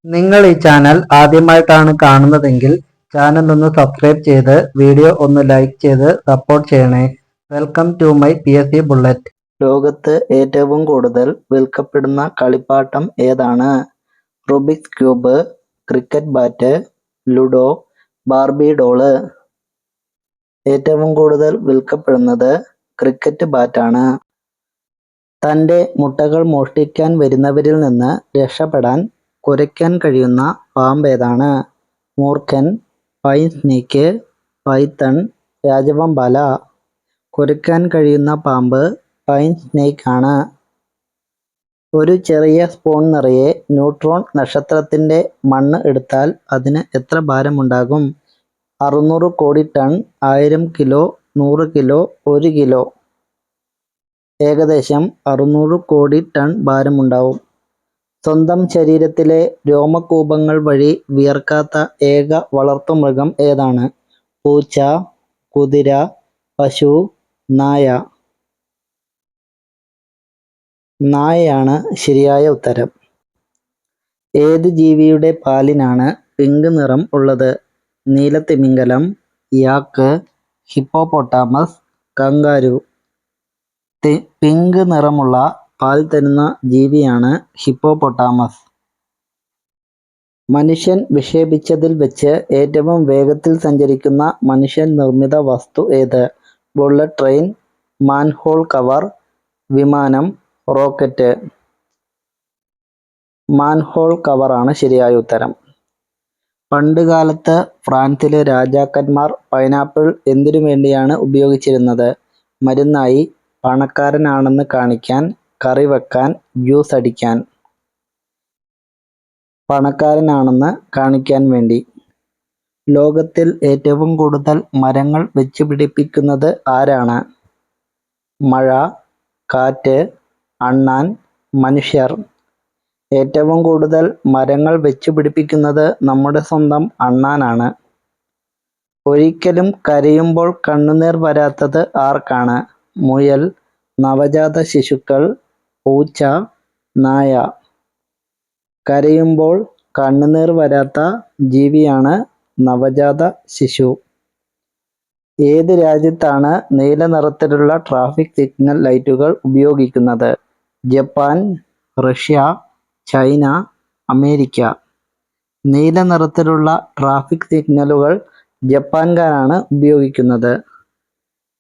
നിങ്ങൾ ഈ ചാനൽ ആദ്യമായിട്ടാണ് കാണുന്നതെങ്കിൽ ചാനൽ ഒന്ന് സബ്സ്ക്രൈബ് ചെയ്ത് വീഡിയോ ഒന്ന് ലൈക്ക് ചെയ്ത് സപ്പോർട്ട് ചെയ്യണേ. Welcome to my PSC bullet. ലോകത്ത് ഏറ്റവും കൂടുതൽ വിൽക്കപ്പെടുന്ന കളിപ്പാട്ടം ഏതാണ്? Rubik's cube, cricket bat, ludo, Barbie doll. ഏറ്റവും കൂടുതൽ വിൽക്കപ്പെടുന്നത് ക്രിക്കറ്റ് ബാറ്റാണ്. തൻ്റെ മുട്ടകൾ മോഷ്ടിക്കാൻ വരുന്നവരിൽ നിന്ന് രക്ഷപ്പെടാൻ കുരയ്ക്കാൻ കഴിയുന്ന പാമ്പേതാണ്? മൂർഖൻ, പൈൻ സ്നേക്ക്, പൈത്തൺ, രാജവെമ്പാല. കുരയ്ക്കാൻ കഴിയുന്ന പാമ്പ് പൈൻ സ്നേക്ക് ആണ്. ഒരു ചെറിയ സ്പൂൺ നിറയെ ന്യൂട്രോൺ നക്ഷത്രത്തിൻ്റെ മണ്ണ് എടുത്താൽ അതിന് എത്ര ഭാരമുണ്ടാകും? 600 കോടി ടൺ, 1000 കിലോ, 100 കിലോ, 1 കിലോ. ഏകദേശം 600 കോടി ടൺ ഭാരമുണ്ടാവും. സ്വന്തം ശരീരത്തിലെ രോമകൂപങ്ങൾ വഴി വിയർക്കാത്ത ഏക വളർത്തുമൃഗം ഏതാണ്? പൂച്ച, കുതിര, പശു, നായ. നായയാണ് ശരിയായ ഉത്തരം. ഏത് ജീവിയുടെ പാലിനാണ് പിങ്ക് നിറം ഉള്ളത്? നീലത്തിമിംഗലം, യാക്ക്, ഹിപ്പോപ്പൊട്ടാമസ്, കങ്കാരു. പിങ്ക് നിറമുള്ള പാൽ തരുന്ന ജീവിയാണ് ഹിപ്പോപ്പൊട്ടാമസ്. മനുഷ്യൻ വിക്ഷേപിച്ചതിൽ വെച്ച് ഏറ്റവും വേഗത്തിൽ സഞ്ചരിക്കുന്ന മനുഷ്യൻ നിർമ്മിത വസ്തു ഏത്? ബുള്ളറ്റ് ട്രെയിൻ, മാൻഹോൾ കവർ, വിമാനം, റോക്കറ്റ്. മാൻഹോൾ കവറാണ് ശരിയായ ഉത്തരം. പണ്ടുകാലത്ത് ഫ്രാൻസിലെ രാജാക്കന്മാർ പൈനാപ്പിൾ എന്തിനു വേണ്ടിയാണ് ഉപയോഗിച്ചിരുന്നത്? മരുന്നായി, പണക്കാരനാണെന്ന് കാണിക്കാൻ, കറി വെക്കാൻ, ജ്യൂസ് അടിക്കാൻ. പണക്കാരനാണെന്ന് കാണിക്കാൻ വേണ്ടി. ലോകത്തിൽ ഏറ്റവും കൂടുതൽ മരങ്ങൾ വെച്ചുപിടിപ്പിക്കുന്നത് ആരാണ്? മഴ, കാറ്റ്, അണ്ണാൻ, മനുഷ്യർ. ഏറ്റവും കൂടുതൽ മരങ്ങൾ വെച്ചുപിടിപ്പിക്കുന്നത് നമ്മുടെ സ്വന്തം അണ്ണാനാണ്. ഒരിക്കലും കരയുമ്പോൾ കണ്ണുനീർ വരാത്തത് ആർക്കാണ്? മുയൽ, നവജാത ശിശുക്കൾ, പൂച്ച, നായ. കരയുമ്പോൾ കണ്ണുനീർ വരാത്ത ജീവിയാണ് നവജാത ശിശു. ഏത് രാജ്യത്താണ് നീല നിറത്തിലുള്ള ട്രാഫിക് സിഗ്നൽ ലൈറ്റുകൾ ഉപയോഗിക്കുന്നത്? Japan, Russia, China, America. നീല നിറത്തിലുള്ള ട്രാഫിക് സിഗ്നലുകൾ ജപ്പാൻകാരാണ് ഉപയോഗിക്കുന്നത്.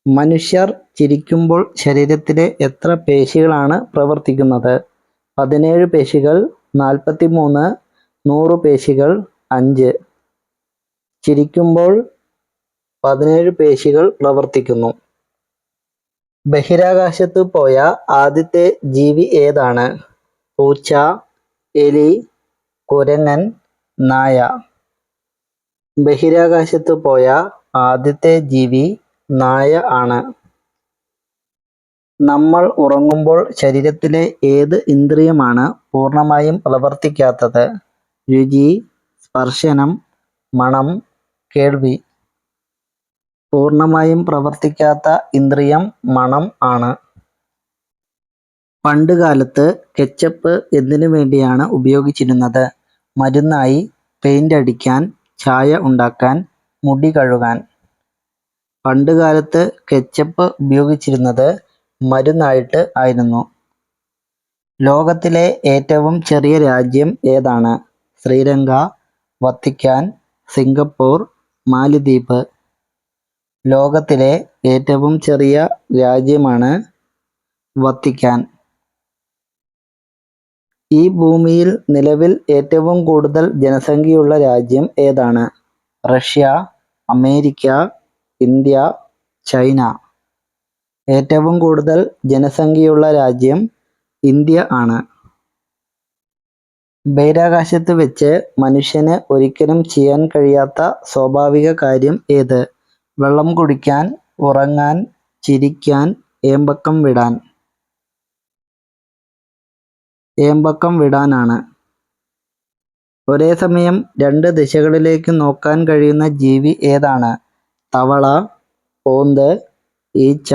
മനുഷ്യർ ചിരിക്കുമ്പോൾ ശരീരത്തിലെ എത്ര പേശികളാണ് പ്രവർത്തിക്കുന്നത്? 17 പേശികൾ, 43, 100 പേശികൾ, 5. ചിരിക്കുമ്പോൾ 17 പേശികൾ പ്രവർത്തിക്കുന്നു. ബഹിരാകാശത്ത് പോയ ആദ്യത്തെ ജീവി ഏതാണ്? പൂച്ച, എലി, കുരങ്ങൻ, നായ. ബഹിരാകാശത്ത് പോയ ആദ്യത്തെ ജീവി നായ ആണ്. നമ്മൾ ഉറങ്ങുമ്പോൾ ശരീരത്തിലെ ഏത് ഇന്ദ്രിയമാണ് പൂർണ്ണമായും പ്രവർത്തിക്കാത്തത്? രുചി, സ്പർശനം, മണം, കേൾവി. പൂർണ്ണമായും പ്രവർത്തിക്കാത്ത ഇന്ദ്രിയം മണം ആണ്. പണ്ടുകാലത്ത് കെച്ചപ്പ് എന്തിനു വേണ്ടിയാണ് ഉപയോഗിച്ചിരുന്നത്? മരുന്നായി, പെയിന്റ് അടിക്കാൻ, ചായ ഉണ്ടാക്കാൻ, മുടി കഴുകാൻ. പണ്ടുകാലത്ത് കെച്ചപ്പ് ഉപയോഗിച്ചിരുന്നത് മരുന്നായിട്ട് ആയിരുന്നു. ലോകത്തിലെ ഏറ്റവും ചെറിയ രാജ്യം ഏതാണ്? ശ്രീലങ്ക, വത്തിക്കാൻ, സിംഗപ്പൂർ, മാലിദ്വീപ്. ലോകത്തിലെ ഏറ്റവും ചെറിയ രാജ്യമാണ് വത്തിക്കാൻ. ഈ ഭൂമിയിൽ നിലവിൽ ഏറ്റവും കൂടുതൽ ജനസംഖ്യയുള്ള രാജ്യം ഏതാണ്? Russia, America, India, China. ഏറ്റവും കൂടുതൽ ജനസംഖ്യയുള്ള രാജ്യം ഇന്ത്യ ആണ്. ബഹിരാകാശത്ത് വെച്ച് മനുഷ്യന് ഒരിക്കലും ചെയ്യാൻ കഴിയാത്ത സ്വാഭാവിക കാര്യം ഏത്? വെള്ളം കുടിക്കാൻ, ഉറങ്ങാൻ, ചിരിക്കാൻ, ഏമ്പക്കം വിടാൻ. ഏമ്പക്കം വിടാനാണ്. ഒരേ സമയം 2 ദിശകളിലേക്ക് നോക്കാൻ കഴിയുന്ന ജീവി ഏതാണ്? തവള, ഓന്ത്, ഈച്ച,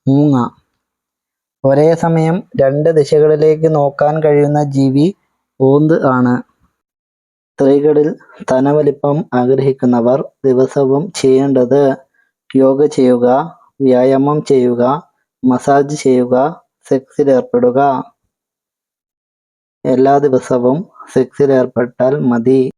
മൂങ്ങ. ഒരേ സമയം 2 ദിശകളിലേക്ക് നോക്കാൻ കഴിയുന്ന ജീവി ഓന്ത് ആണ്. സ്ത്രീകളിൽ സ്തനവലിപ്പം ആഗ്രഹിക്കുന്നവർ ദിവസവും ചെയ്യേണ്ടത് യോഗ ചെയ്യുക, വ്യായാമം ചെയ്യുക, മസാജ് ചെയ്യുക, സെക്സിലേർപ്പെടുക. എല്ലാ ദിവസവും സെക്സിലേർപ്പെട്ടാൽ മതി.